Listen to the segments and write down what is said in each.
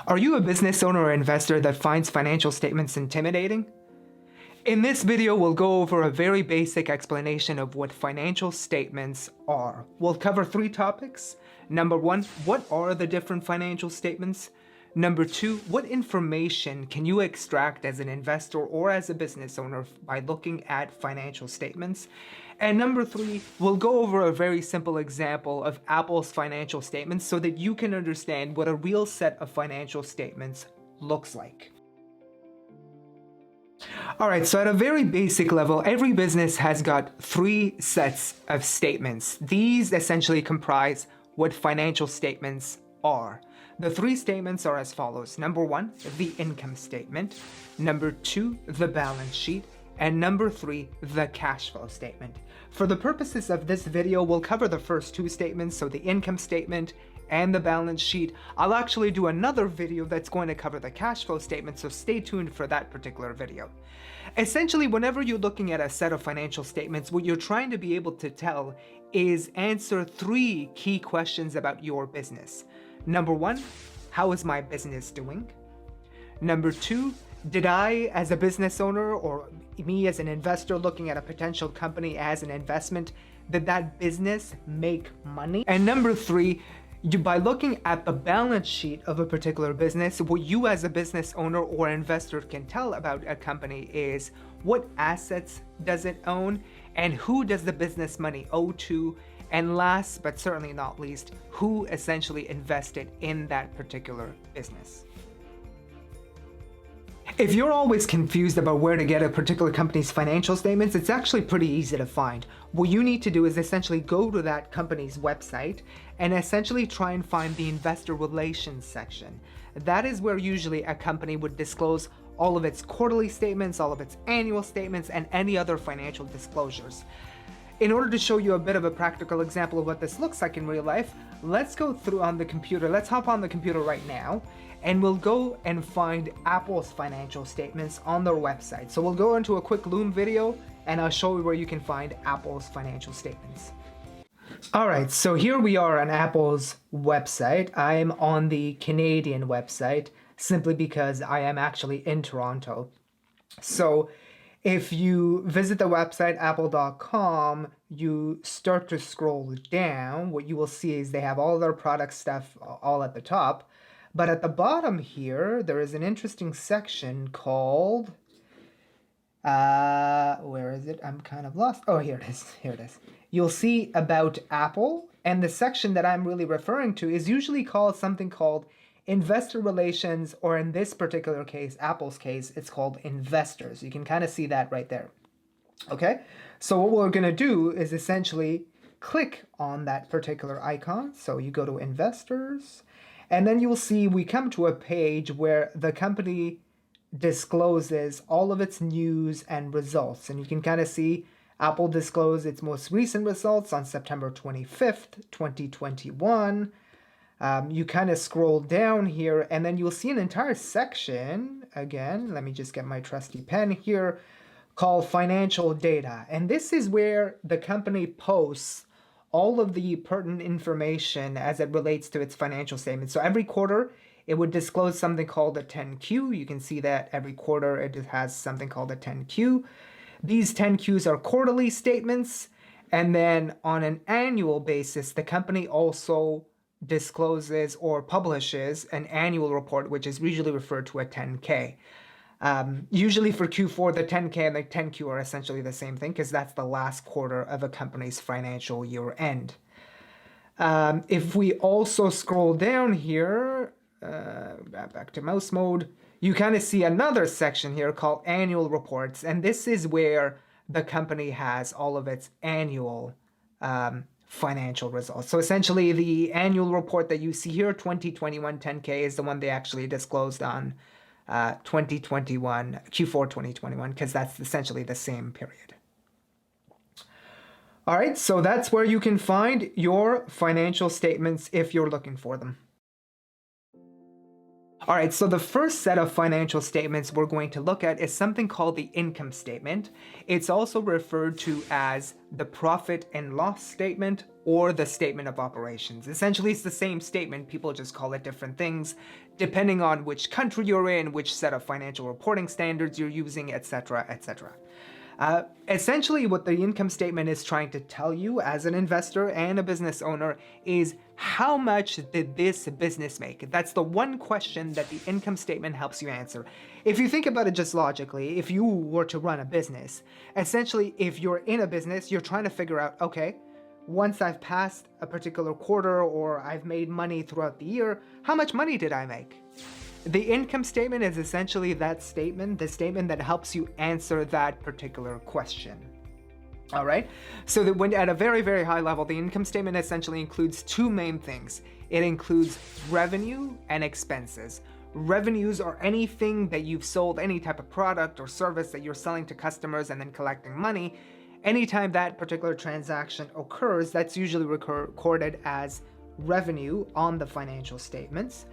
Are you a business owner or investor that finds financial statements intimidating? In this video, we'll go over a very basic explanation of what financial statements are. We'll cover 3 topics. Number 1, what are the different financial statements? Number 2, what information can you extract as an investor or as a business owner by looking at financial statements? And number 3, we'll go over a very simple example of Apple's financial statements so that you can understand what a real set of financial statements looks like. All right, so at a very basic level, every business has got 3 sets of statements. These essentially comprise what financial statements are. The 3 statements are as follows. Number 1, the income statement. Number 2, the balance sheet. And number 3, the cash flow statement. For the purposes of this video, we'll cover the first 2 statements, so the income statement and the balance sheet. I'll actually do another video that's going to cover the cash flow statement, so stay tuned for that particular video. Essentially, whenever you're looking at a set of financial statements, what you're trying to be able to tell is answer 3 key questions about your business. Number 1, how is my business doing? Number 2, did I, as a business owner, or me as an investor looking at a potential company as an investment, did that business make money? And number 3, by looking at the balance sheet of a particular business, what you as a business owner or investor can tell about a company is what assets does it own and who does the business money owe to, and last but certainly not least, who essentially invested in that particular business. If you're always confused about where to get a particular company's financial statements, it's actually pretty easy to find. What you need to do is essentially go to that company's website and essentially try and find the investor relations section. That is where usually a company would disclose all of its quarterly statements, all of its annual statements, and any other financial disclosures. In order to show you a bit of a practical example of what this looks like in real life, let's go through on the computer. Let's hop on the computer right now, and we'll go and find Apple's financial statements on their website. So we'll go into a quick Loom video, and I'll show you where you can find Apple's financial statements. All right, so here we are on Apple's website. I'm on the Canadian website simply because I am actually in Toronto. So if you visit the website apple.com, you start to scroll down, what you will see is they have all their product stuff all at the top. But at the bottom here, there is an interesting section called, where is it? I'm kind of lost. Oh, here it is. Here it is. You'll see About Apple. And the section that I'm really referring to is usually called something called Investor Relations, or in this particular case, Apple's case, it's called Investors. You can kind of see that right there. Okay, so what we're going to do is essentially click on that particular icon. So you go to Investors, and then you will see we come to a page where the company discloses all of its news and results. And you can kind of see Apple disclosed its most recent results on September 25th, 2021. You kind of scroll down here, and then you'll see an entire section, again, let me just get my trusty pen here, called Financial Data. And this is where the company posts all of the pertinent information as it relates to its financial statements. So every quarter, it would disclose something called a 10Q. You can see that every quarter it has something called a 10Q. These 10Qs are quarterly statements. And then on an annual basis, the company also discloses or publishes an annual report, which is usually referred to as 10K. Usually for Q4, the 10K and the 10Q are essentially the same thing because that's the last quarter of a company's financial year end. If we also scroll down here, back to mouse mode, you kind of see another section here called Annual Reports. And this is where the company has all of its annual financial results. So essentially the annual report that you see here, 2021 10K, is the one they actually disclosed on 2021, Q4 2021, because that's essentially the same period. All right, so that's where you can find your financial statements if you're looking for them. All right, so the first set of financial statements we're going to look at is something called the income statement. It's also referred to as the profit and loss statement or the statement of operations. Essentially, it's the same statement. People just call it different things depending on which country you're in, which set of financial reporting standards you're using, etc., etc. Essentially, what the income statement is trying to tell you as an investor and a business owner is how much did this business make? That's the one question that the income statement helps you answer. If you think about it just logically, if you were to run a business, essentially, if you're in a business, you're trying to figure out, okay, once I've passed a particular quarter or I've made money throughout the year, how much money did I make? The income statement is essentially that statement, the statement that helps you answer that particular question. All right. So that when at a very, very high level, the income statement essentially includes two main things. It includes revenue and expenses. Revenues are anything that you've sold, any type of product or service that you're selling to customers and then collecting money. Anytime that particular transaction occurs, that's usually recorded as revenue on the financial statements.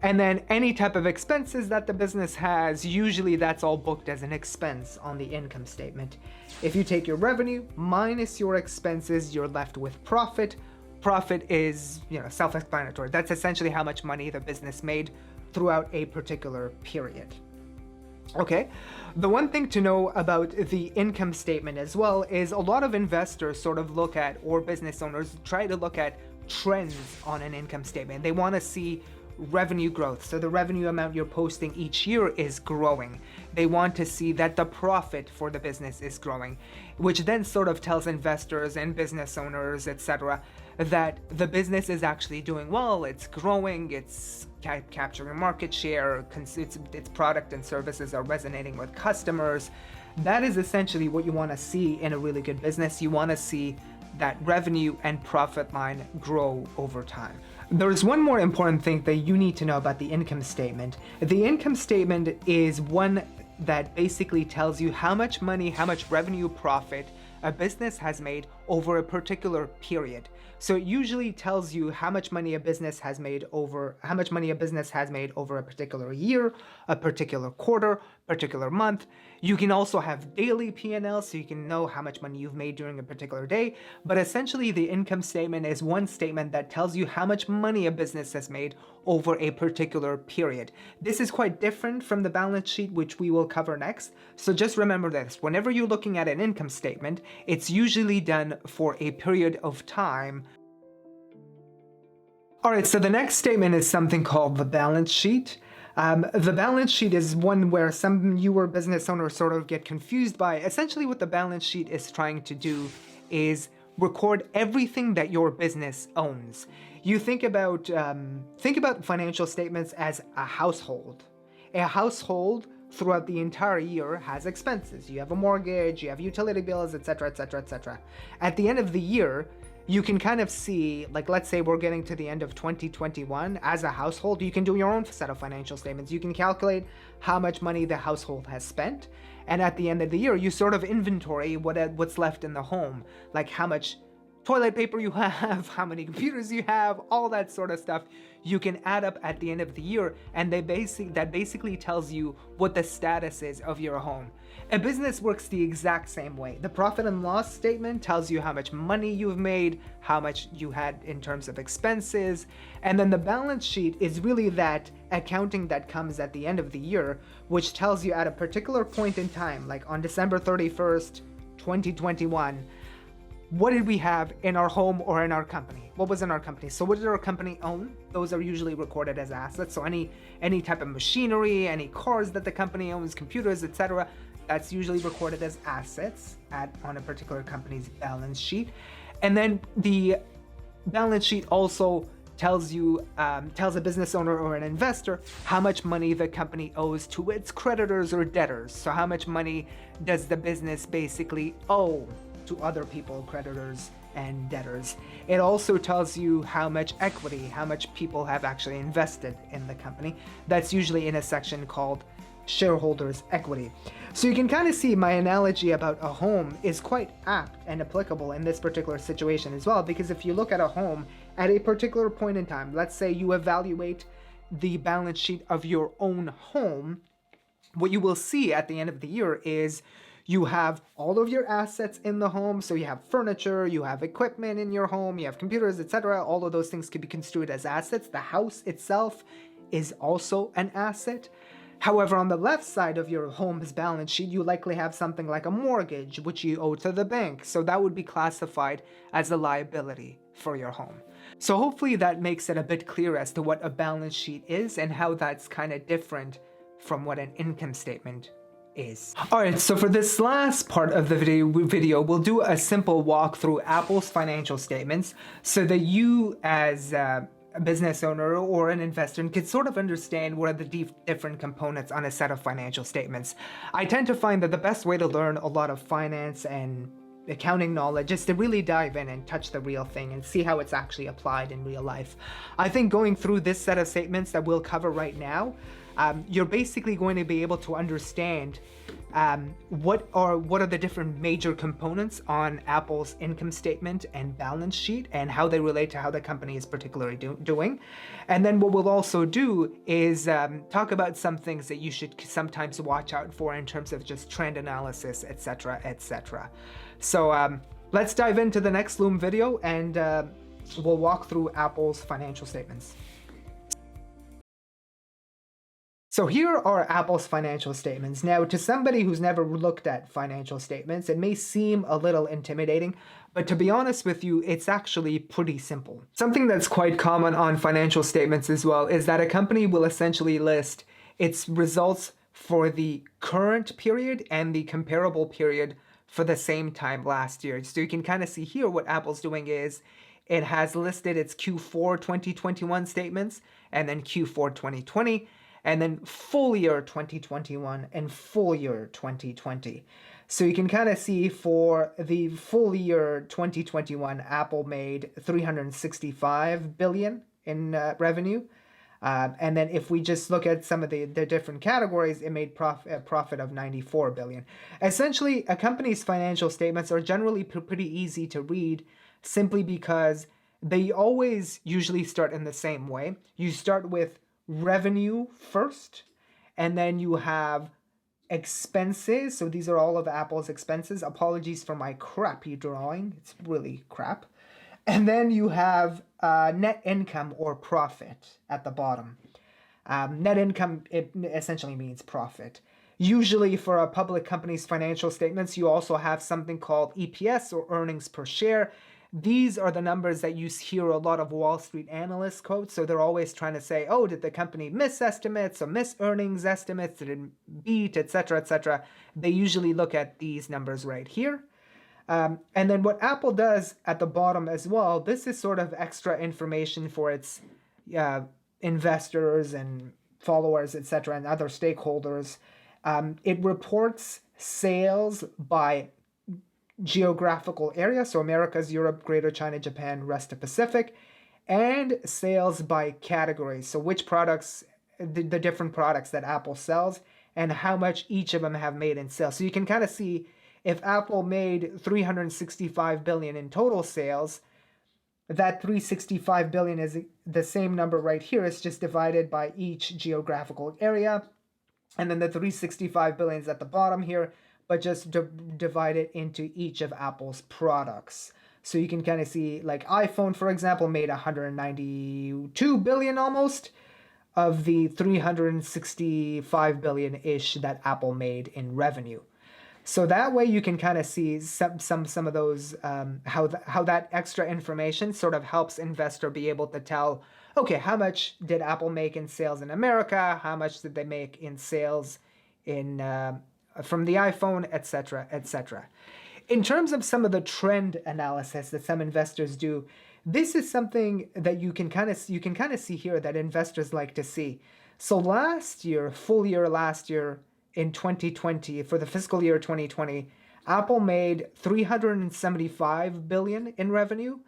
And then any type of expenses that the business has, usually that's all booked as an expense on the income statement. If you take your revenue minus your expenses, you're left with profit. Profit is, self-explanatory. That's essentially how much money the business made throughout a particular period. Okay, the one thing to know about the income statement as well is a lot of investors sort of look at, or business owners try to look at trends on an income statement. They want to see revenue growth. So the revenue amount you're posting each year is growing. They want to see that the profit for the business is growing, which then sort of tells investors and business owners, etc., that the business is actually doing well, it's growing, it's capturing market share, its product and services are resonating with customers. That is essentially what you want to see in a really good business. You want to see that revenue and profit line grow over time. There's one more important thing that you need to know about the income statement. The income statement is one that basically tells you how much money, how much revenue, profit a business has made over a particular period. So it usually tells you how much money a business has made over a particular year, a particular quarter, particular month. You can also have daily P&L, so you can know how much money you've made during a particular day. But essentially, the income statement is one statement that tells you how much money a business has made over a particular period. This is quite different from the balance sheet, which we will cover next. So just remember this. Whenever you're looking at an income statement, it's usually done for a period of time. All right, so the next statement is something called the balance sheet. The balance sheet is one where some newer business owners sort of get confused by. Essentially, what the balance sheet is trying to do is record everything that your business owns. You think about financial statements as a household. A household throughout the entire year has expenses. You have a mortgage, you have utility bills, etc., etc., etc. At the end of the year, you can kind of see, like, let's say we're getting to the end of 2021 as a household, you can do your own set of financial statements. You can calculate how much money the household has spent. And at the end of the year, you sort of inventory what's left in the home, like how much toilet paper you have, how many computers you have, all that sort of stuff. You can add up at the end of the year, and that basically tells you what the status is of your home. A business works the exact same way. The profit and loss statement tells you how much money you've made, how much you had in terms of expenses, and then the balance sheet is really that accounting that comes at the end of the year, which tells you at a particular point in time, like on December 31st, 2021, what did we have in our home or in our company? What was in our company? So what did our company own? Those are usually recorded as assets. So any type of machinery, any cars that the company owns, computers, etc., that's usually recorded as assets on a particular company's balance sheet. And then the balance sheet also tells a business owner or an investor how much money the company owes to its creditors or debtors. So how much money does the business basically owe to other people, creditors and debtors. It also tells you how much equity, how much people have actually invested in the company. That's usually in a section called shareholders' equity. So you can kind of see my analogy about a home is quite apt and applicable in this particular situation as well, because if you look at a home at a particular point in time, let's say you evaluate the balance sheet of your own home, what you will see at the end of the year is you have all of your assets in the home. So you have furniture, you have equipment in your home, you have computers, etc. All of those things can be construed as assets. The house itself is also an asset. However, on the left side of your home's balance sheet, you likely have something like a mortgage, which you owe to the bank. So that would be classified as a liability for your home. So hopefully that makes it a bit clear as to what a balance sheet is and how that's kind of different from what an income statement is. Alright, so for this last part of the video, we'll do a simple walk through Apple's financial statements so that you as a business owner or an investor can sort of understand what are the different components on a set of financial statements. I tend to find that the best way to learn a lot of finance and accounting knowledge is to really dive in and touch the real thing and see how it's actually applied in real life. I think going through this set of statements that we'll cover right now, you're basically going to be able to understand what are the different major components on Apple's income statement and balance sheet and how they relate to how the company is particularly doing. And then what we'll also do is talk about some things that you should sometimes watch out for in terms of just trend analysis, etc., etc. So let's dive into the next Loom video and we'll walk through Apple's financial statements. So here are Apple's financial statements. Now, to somebody who's never looked at financial statements, it may seem a little intimidating, but to be honest with you, it's actually pretty simple. Something that's quite common on financial statements as well is that a company will essentially list its results for the current period and the comparable period for the same time last year. So you can kind of see here what Apple's doing is it has listed its Q4 2021 statements and then Q4 2020. And then full year 2021 and full year 2020. So you can kind of see for the full year 2021, Apple made $365 billion in revenue. And then if we just look at some of the different categories, it made a profit of $94 billion. Essentially, a company's financial statements are generally pretty easy to read simply because they always usually start in the same way. You start with revenue first, and then you have expenses. So these are all of Apple's expenses. Apologies for my crappy drawing. It's really crap. And then you have net income or profit at the bottom. Net income, it essentially means profit. Usually for a public company's financial statements, you also have something called EPS or earnings per share. These are the numbers that you hear a lot of Wall Street analysts quote. So they're always trying to say, oh, did the company miss estimates or miss earnings estimates? Did it beat, etc., etc.? They usually look at these numbers right here. And then what Apple does at the bottom as well, this is sort of extra information for its investors and followers, etc., and other stakeholders. It reports sales by geographical area, so Americas, Europe, Greater China, Japan, rest of Pacific, and sales by categories, so which products, the different products that Apple sells, and how much each of them have made in sales. So you can kind of see if Apple made $365 billion in total sales, that $365 billion is the same number right here. It's just divided by each geographical area, and then the $365 billion is at the bottom here, but just divide it into each of Apple's products. So you can kind of see, like iPhone, for example, made $192 billion almost of the $365 billion-ish that Apple made in revenue. So that way you can kind of see some of those, how that extra information sort of helps investor be able to tell, okay, how much did Apple make in sales in America? How much did they make in sales in from the iPhone, etc., etc. In terms of some of the trend analysis that some investors do, this is something that you can kind of see here that investors like to see. So last year, full year last year in 2020, for the fiscal year 2020, Apple made $375 billion in revenue,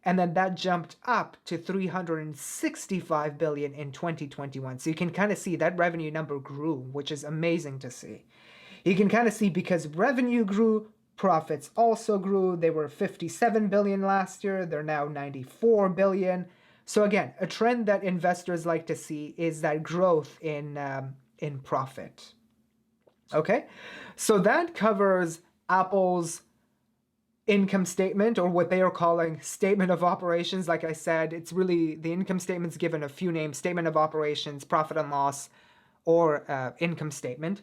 and then that jumped up to $365 billion in 2021. So you can kind of see that revenue number grew, which is amazing to see. You can kind of see because revenue grew, profits also grew. They were $57 billion last year. They're now $94 billion. So again, a trend that investors like to see is that growth in profit. Okay, so that covers Apple's income statement, or what they are calling statement of operations. Like I said, it's really, the income statement's given a few names: statement of operations, profit and loss, or income statement.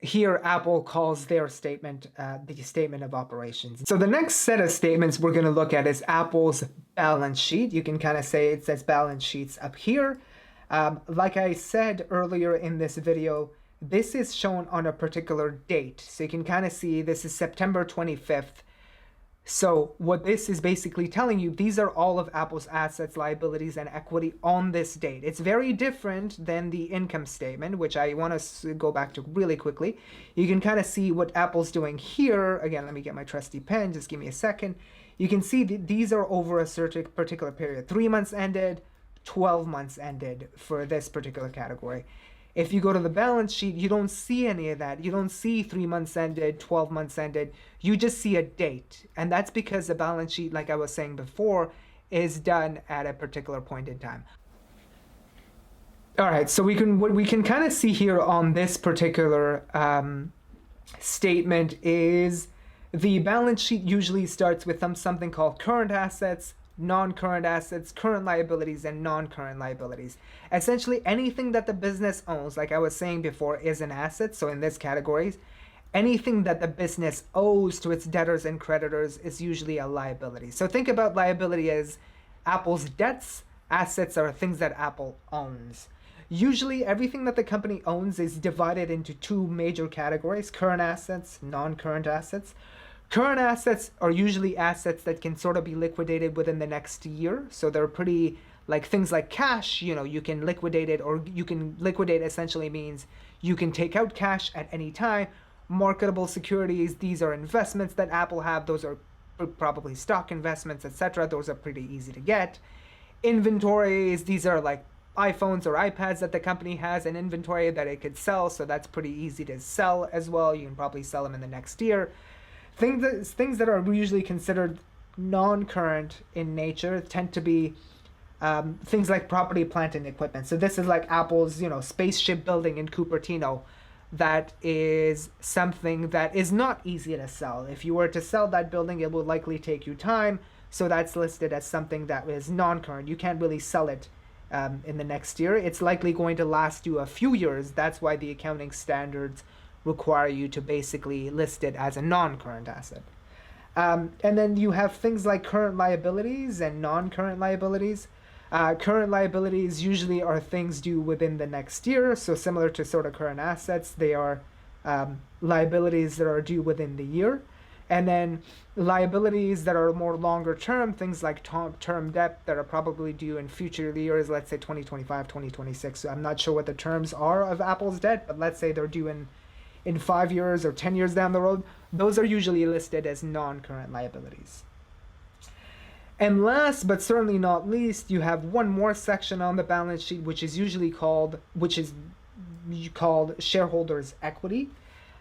Here, Apple calls their statement the statement of operations. So the next set of statements we're going to look at is Apple's balance sheet. You can kind of say it says balance sheets up here. Like I said earlier in this video, this is shown on a particular date. So you can kind of see this is September 25th. So what this is basically telling you, these are all of Apple's assets, liabilities, and equity on this date. It's very different than the income statement, which I want to go back to really quickly. You can kind of see what Apple's doing here. Again, let me get my trusty pen. Just give me a second. You can see these are over a certain particular period. 3 months ended, 12 months ended for this particular category. If you go to the balance sheet, you don't see any of that. You don't see 3 months ended, 12 months ended. You just see a date. And that's because the balance sheet, like I was saying before, is done at a particular point in time. All right, so what we can kind of see here on this particular statement is the balance sheet usually starts with something called current assets, non-current assets, current liabilities, and non-current liabilities. Essentially, anything that the business owns, like I was saying before, is an asset. So in this categories, anything that the business owes to its debtors and creditors is usually a liability. So think about liability as Apple's debts. Assets are things that Apple owns. Usually, everything that the company owns is divided into two major categories: current assets, non-current assets. Current assets are usually assets that can sort of be liquidated within the next year. So they're pretty, like things like cash, you can liquidate it, or you can liquidate essentially means you can take out cash at any time. Marketable securities, these are investments that Apple have. Those are probably stock investments, etc. Those are pretty easy to get. Inventories, these are like iPhones or iPads that the company has an inventory that it could sell. So that's pretty easy to sell as well. You can probably sell them in the next year. Things that are usually considered non-current in nature tend to be things like property, plant, and equipment. So this is like Apple's, spaceship building in Cupertino. That is something that is not easy to sell. If you were to sell that building, it would likely take you time. So that's listed as something that is non-current. You can't really sell it in the next year. It's likely going to last you a few years. That's why the accounting standards require you to basically list it as a non-current asset. And then you have things like current liabilities and non-current liabilities. Current liabilities usually are things due within the next year. So similar to sort of current assets, they are liabilities that are due within the year. And then liabilities that are more longer term, things like term debt that are probably due in future years, let's say 2025, 2026. So I'm not sure what the terms are of Apple's debt, but let's say they're due in 5 years or 10 years down the road. Those are usually listed as non-current liabilities. And last but certainly not least, you have one more section on the balance sheet, which is called shareholders' equity.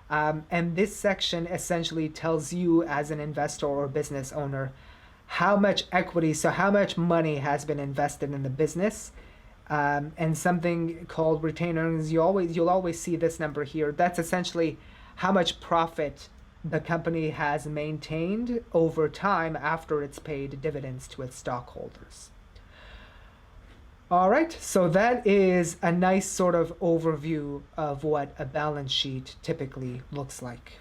And this section essentially tells you as an investor or business owner how much equity, so how much money has been invested in the business. And something called retained earnings, you'll always see this number here. That's essentially how much profit the company has maintained over time after it's paid dividends to its stockholders. All right, so that is a nice sort of overview of what a balance sheet typically looks like.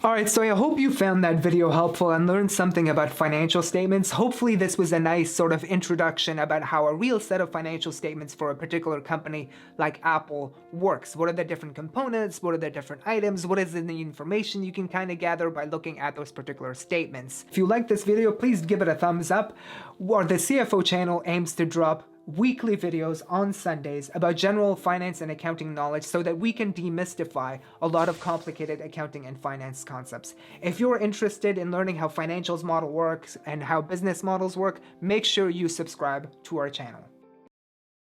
All right, so I hope you found that video helpful and learned something about financial statements. Hopefully this was a nice sort of introduction about how a real set of financial statements for a particular company like Apple works. What are the different components? What are the different items? What is the information you can kind of gather by looking at those particular statements? If you like this video, please give it a thumbs up. The CFO channel aims to drop weekly videos on Sundays about general finance and accounting knowledge so that we can demystify a lot of complicated accounting and finance concepts. If you're interested in learning how financials model works and how business models work, make sure you subscribe to our channel.